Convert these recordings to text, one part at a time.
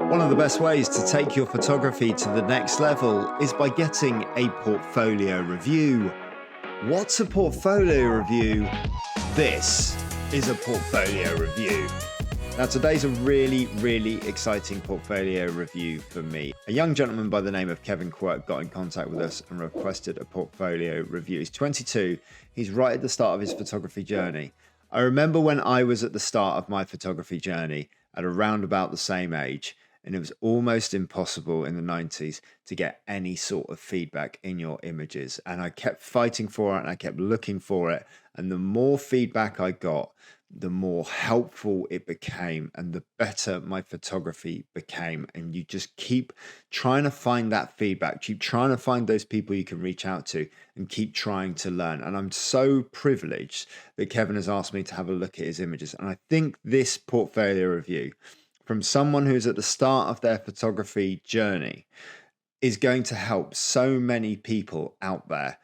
One of the best ways to take your photography to the next level is by getting a portfolio review. What's a portfolio review? This is a portfolio review. Now today's a really exciting portfolio review for me. A young gentleman by the name of Quirk got in contact with us and requested a portfolio review. He's 22, he's right at the start of his photography journey. I remember when I was at the start of my photography journey at around about the same age, and it was almost impossible in the 90s to get any sort of feedback in your images. And I kept fighting for it and I kept looking for it. And the more feedback I got, the more helpful it became and the better my photography became. And you just keep trying to find that feedback, keep trying to find those people you can reach out to and keep trying to learn. And I'm so privileged that Kevin has asked me to have a look at his images. And I think this portfolio review from someone who's at the start of their photography journey is going to help so many people out there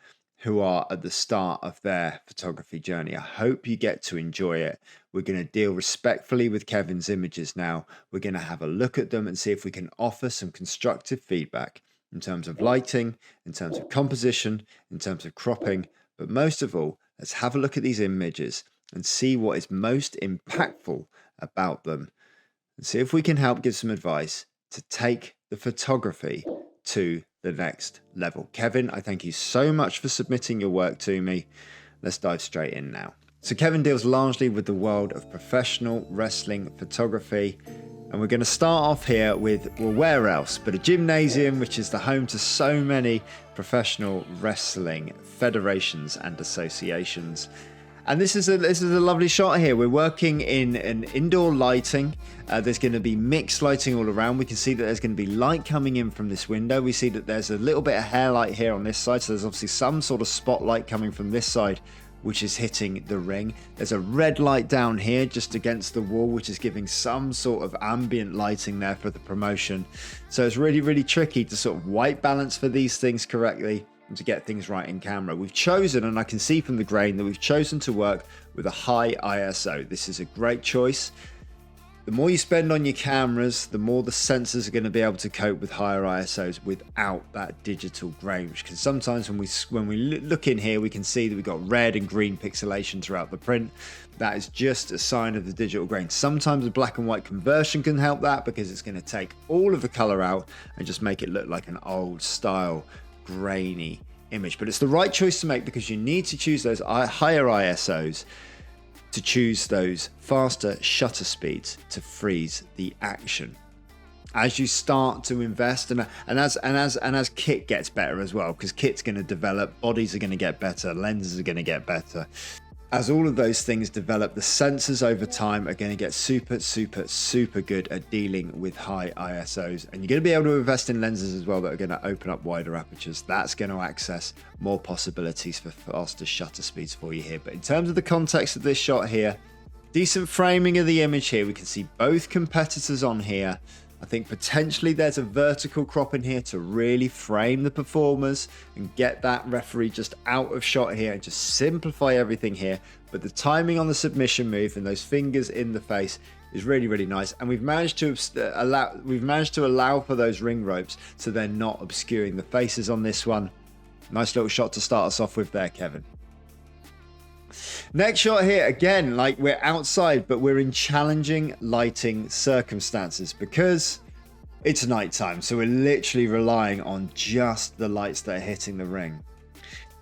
who are at the start of their photography journey. I hope you get to enjoy it. We're going to deal respectfully with Kevin's images now. We're going to have a look at them and see if we can offer some constructive feedback in terms of lighting, in terms of composition, in terms of cropping. But most of all, let's have a look at these images and see what is most impactful about them. And see if we can help give some advice to take the photography to the next level. Kevin, I thank you so much for submitting your work to me. Let's dive straight in now. So Kevin deals largely with the world of professional wrestling photography. And we're going to start off here with, well, where else but a gymnasium, which is the home to so many professional wrestling federations and associations. And this is a lovely shot here. We're working in an indoor lighting. There's going to be mixed lighting all around. We can see that there's going to be light coming in from this window. We see that there's a little bit of hair light here on this side. So there's obviously some sort of spotlight coming from this side, which is hitting the ring. There's a red light down here just against the wall, which is giving some sort of ambient lighting there for the promotion. So it's really tricky to sort of white balance for these things correctly and to get things right in camera. We've chosen, and I can see from the grain that we've chosen to work with a high ISO. This is a great choice. The more you spend on your cameras, the more the sensors are going to be able to cope with higher ISOs without that digital grain, which can sometimes, when we look in here, we can see that we've got red and green pixelation throughout the print. That is just a sign of the digital grain. Sometimes a black and white conversion can help that because it's going to take all of the color out and just make it look like an old style grainy image. But it's the right choice to make because you need to choose those higher ISOs to choose those faster shutter speeds to freeze the action. As you start to invest and as kit gets better as well, because kit's going to develop, bodies are going to get better, lenses are going to get better. As all of those things develop, the sensors over time are going to get super good at dealing with high ISOs. And you're going to be able to invest in lenses as well that are going to open up wider apertures. That's going to access more possibilities for faster shutter speeds for you here. But in terms of the context of this shot here, decent framing of the image here. We can see both competitors on here. I think potentially there's a vertical crop in here to really frame the performers and get that referee just out of shot here and just simplify everything here. But the timing on the submission move and those fingers in the face is really nice. And we've managed to allow for those ring ropes so they're not obscuring the faces on this one. Nice little shot to start us off with there, Kevin. Next shot here, again, like we're outside, but we're in challenging lighting circumstances because it's nighttime. So we're literally relying on just the lights that are hitting the ring.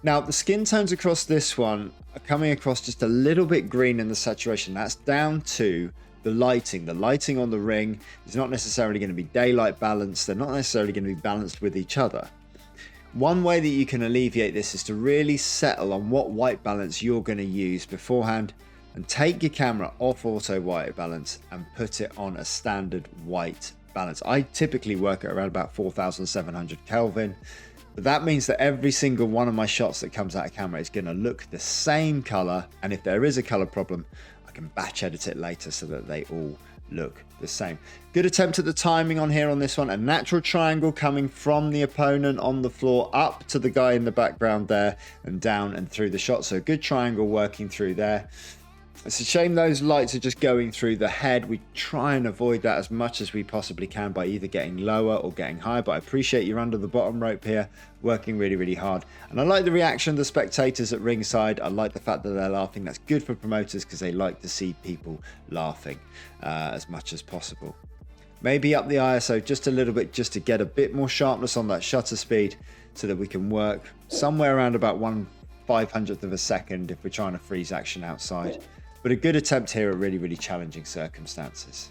Now, the skin tones across this one are coming across just a little bit green in the saturation. That's down to the lighting. The lighting on the ring is not necessarily going to be daylight balanced. They're not necessarily going to be balanced with each other. One way that you can alleviate this is to really settle on what white balance you're going to use beforehand and take your camera off auto white balance and put it on a standard white balance. I typically work at around about 4,700 Kelvin, but that means that every single one of my shots that comes out of camera is going to look the same color. And if there is a color problem, I can batch edit it later so that they all look the same. Good attempt at the timing on here on this one. A natural triangle coming from the opponent on the floor up to the guy in the background there and down and through the shot. So a good triangle working through there. It's a shame those lights are just going through the head. We try and avoid that as much as we possibly can by either getting lower or getting higher, but I appreciate you're under the bottom rope here, working really, really hard. And I like the reaction of the spectators at ringside. I like the fact that they're laughing. That's good for promoters because they like to see people laughing as much as possible. Maybe up the ISO just a little bit, just to get a bit more sharpness on that shutter speed so that we can work somewhere around about 1/500th of a second if we're trying to freeze action outside. But a good attempt here at really, really challenging circumstances.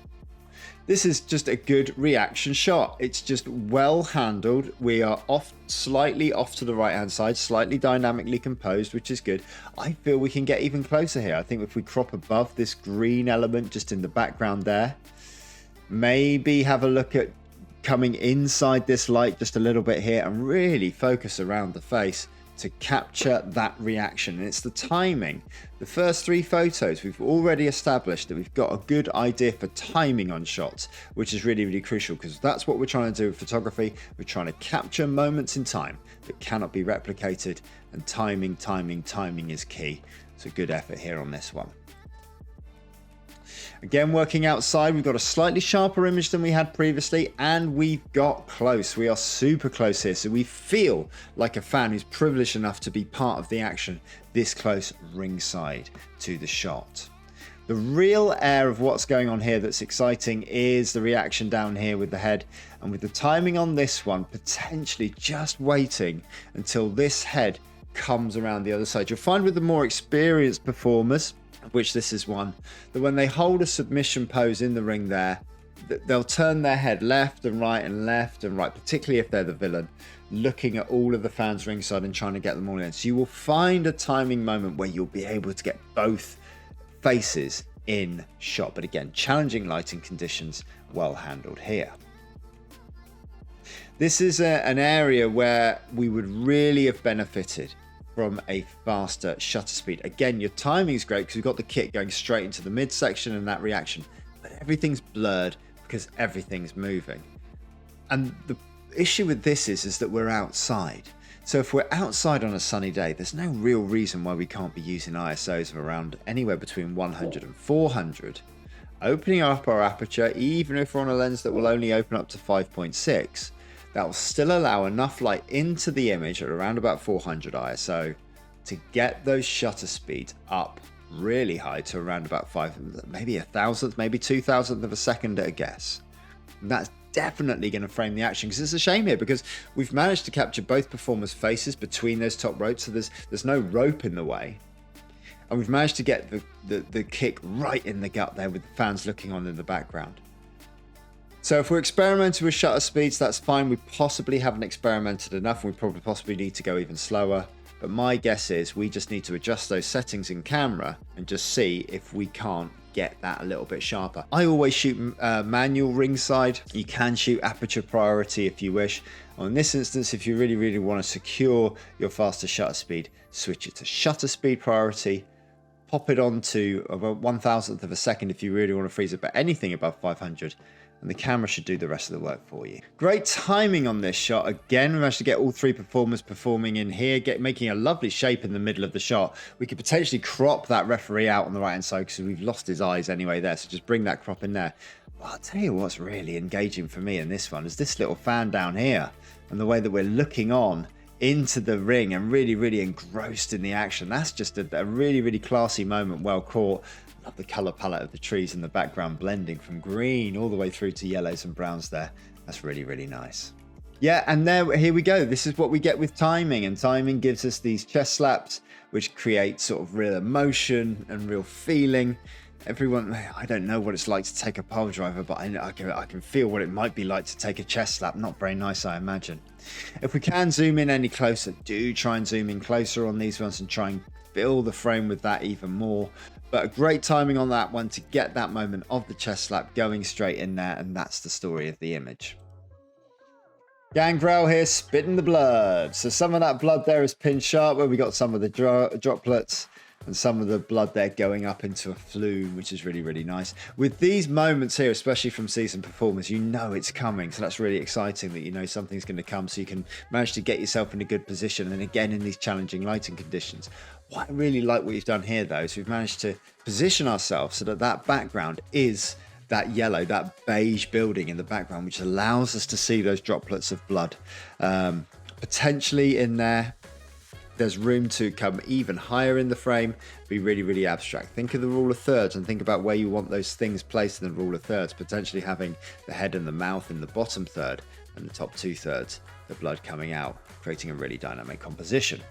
This is just a good reaction shot. It's just well handled. We are slightly off to the right hand side, slightly dynamically composed, which is good. I feel we can get even closer here. I think if we crop above this green element just in the background there, maybe have a look at coming inside this light just a little bit here and really focus around the face to capture that reaction. And it's the timing. The first 3 photos, we've already established that we've got a good idea for timing on shots, which is really, really crucial because that's what we're trying to do with photography. We're trying to capture moments in time that cannot be replicated, and timing is key. So good effort here on this one. Again, working outside, we've got a slightly sharper image than we had previously, and we've got close. We are super close here, so we feel like a fan who's privileged enough to be part of the action this close ringside to the shot. The real air of what's going on here that's exciting is the reaction down here with the head, and with the timing on this one, potentially just waiting until this head comes around the other side. You'll find with the more experienced performers, of which this is one, that when they hold a submission pose in the ring there, they'll turn their head left and right, particularly if they're the villain, looking at all of the fans ringside and trying to get them all in. So you will find a timing moment where you'll be able to get both faces in shot. But again, challenging lighting conditions, well handled here. This is an area where we would really have benefited from a faster shutter speed. Again, your timing is great because we've got the kit going straight into the midsection and that reaction, but everything's blurred because everything's moving. And the issue with this is that we're outside. So if we're outside on a sunny day, there's no real reason why we can't be using ISOs of around anywhere between 100 and 400. Opening up our aperture, even if we're on a lens that will only open up to 5.6, that will still allow enough light into the image at around about 400 ISO to get those shutter speeds up really high to around about 5, maybe 1,000th, maybe 2,000th of a second at a guess. And that's definitely going to frame the action, because it's a shame here because we've managed to capture both performers' faces between those top ropes, so there's no rope in the way. And we've managed to get the kick right in the gut there with the fans looking on in the background. So if we're experimenting with shutter speeds, that's fine. We possibly haven't experimented enough, and we probably possibly need to go even slower. But my guess is we just need to adjust those settings in camera and just see if we can't get that a little bit sharper. I always shoot manual ringside. You can shoot aperture priority if you wish. In this instance, if you really, really want to secure your faster shutter speed, switch it to shutter speed priority. Pop it on to about 1,000th of a second if you really want to freeze it, but anything above 500. And the camera should do the rest of the work for you. Great timing on this shot. Again, we managed to get all 3 performers performing in here, making a lovely shape in the middle of the shot. We could potentially crop that referee out on the right hand side because we've lost his eyes anyway there, so just bring that crop in there. Well, I'll tell you what's really engaging for me in this one is this little fan down here and the way that we're looking on into the ring and really, really engrossed in the action. That's just a really, really classy moment, well caught. Love the color palette of the trees in the background blending from green all the way through to yellows and browns there. That's really, really nice. Yeah, and here we go. This is what we get with timing, and timing gives us these chest slaps which create sort of real emotion and real feeling. Everyone, I don't know what it's like to take a pile driver, but I can feel what it might be like to take a chest slap. Not very nice, I imagine. If we can zoom in any closer, do try and zoom in closer on these ones and try and fill the frame with that even more. But a great timing on that one to get that moment of the chest slap going straight in there, and that's the story of the image. Gangrel here, spitting the blood. So some of that blood there is pin sharp where we got some of the droplets. and some of the blood there going up into a flume, which is really, really nice. With these moments here, especially from seasoned performers, you know it's coming. So that's really exciting that you know something's going to come, so you can manage to get yourself in a good position. And again, in these challenging lighting conditions. What I really like what you've done here, though, is we've managed to position ourselves so that that background is that yellow, that beige building in the background, which allows us to see those droplets of blood. Potentially in there, there's room to come even higher in the frame, be really, really abstract. Think of the rule of thirds and think about where you want those things placed in the rule of thirds, potentially having the head and the mouth in the bottom third and the top 2/3, the blood coming out, creating a really dynamic composition.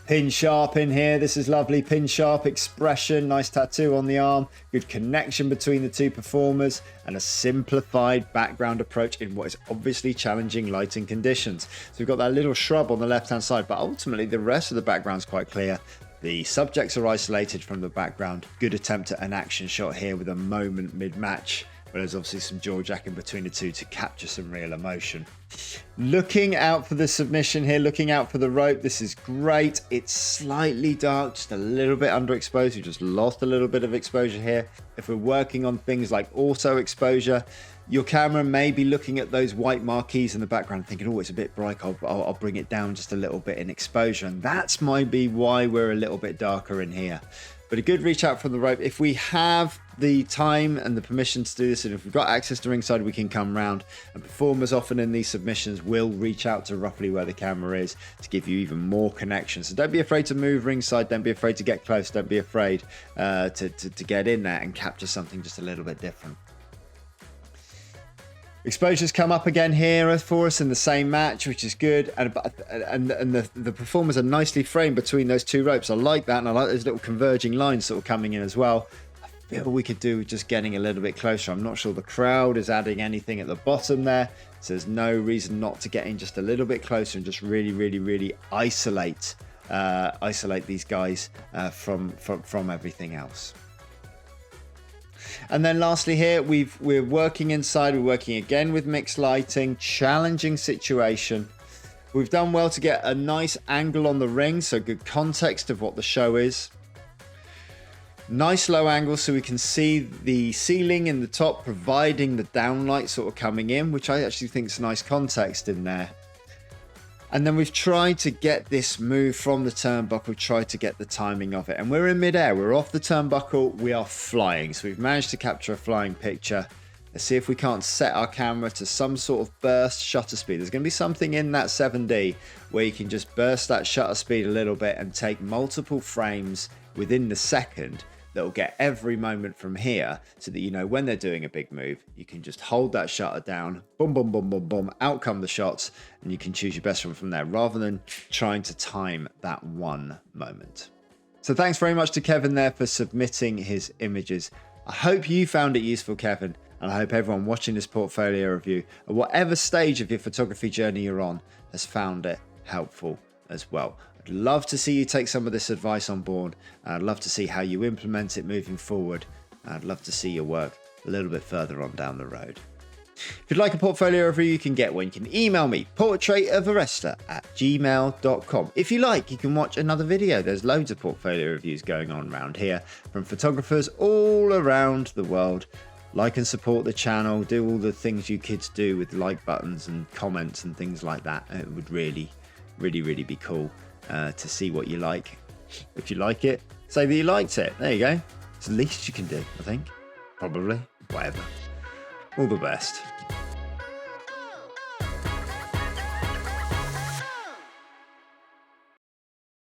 Pin sharp in here. This is lovely. Pin sharp expression. Nice tattoo on the arm. Good connection between the two performers. And a simplified background approach in what is obviously challenging lighting conditions. So we've got that little shrub on the left-hand side, but ultimately the rest of the background's quite clear. The subjects are isolated from the background. Good attempt at an action shot here with a moment mid-match. But there's obviously some jaw jacking between the two to capture some real emotion. Looking out for the submission here, looking out for the rope. This is great. It's slightly dark, just a little bit underexposed. We just lost a little bit of exposure here. If we're working on things like auto exposure, your camera may be looking at those white marquees in the background thinking, oh, it's a bit bright, I'll bring it down just a little bit in exposure. And that's might be why we're a little bit darker in here. But a good reach out from the rope. If we have the time and the permission to do this, and if we've got access to ringside, we can come round. And performers often in these submissions will reach out to roughly where the camera is to give you even more connection. So don't be afraid to move ringside. Don't be afraid to get close. Don't be afraid to get in there and capture something just a little bit different. Exposures come up again here for us in the same match, which is good. And the performers are nicely framed between those two ropes. I like that, and I like those little converging lines sort of coming in as well. I feel we could do with just getting a little bit closer. I'm not sure the crowd is adding anything at the bottom there, so there's no reason not to get in just a little bit closer and just really, really, really isolate these guys from everything else. And then lastly here, we're working inside, we're working again with mixed lighting, challenging situation. We've done well to get a nice angle on the ring, so good context of what the show is. Nice low angle so we can see the ceiling in the top, providing the downlight sort of coming in, which I actually think is nice context in there. And then we've tried to get this move from the turnbuckle, tried to get the timing of it. And we're in midair, we're off the turnbuckle, we are flying. So we've managed to capture a flying picture. Let's see if we can't set our camera to some sort of burst shutter speed. There's going to be something in that 7D where you can just burst that shutter speed a little bit and take multiple frames within the second that will get every moment from here, so that you know when they're doing a big move, you can just hold that shutter down, boom, boom, boom, boom, boom, out come the shots, and you can choose your best one from there, rather than trying to time that one moment. So thanks very much to Kevin there for submitting his images. I hope you found it useful, Kevin, and I hope everyone watching this portfolio review, at whatever stage of your photography journey you're on, has found it helpful as well. I'd love to see you take some of this advice on board. I'd love to see how you implement it moving forward. I'd love to see your work a little bit further on down the road. If you'd like a portfolio review, you can get one. You can email me, portraitofaresta@gmail.com. If you like, you can watch another video. There's loads of portfolio reviews going on around here from photographers all around the world. Like and support the channel. Do all the things you kids do with like buttons and comments and things like that. It would really, really, really be cool to see what you like. If you like it, say that you liked it. There you go. It's the least you can do, I think. Probably. Whatever. All the best.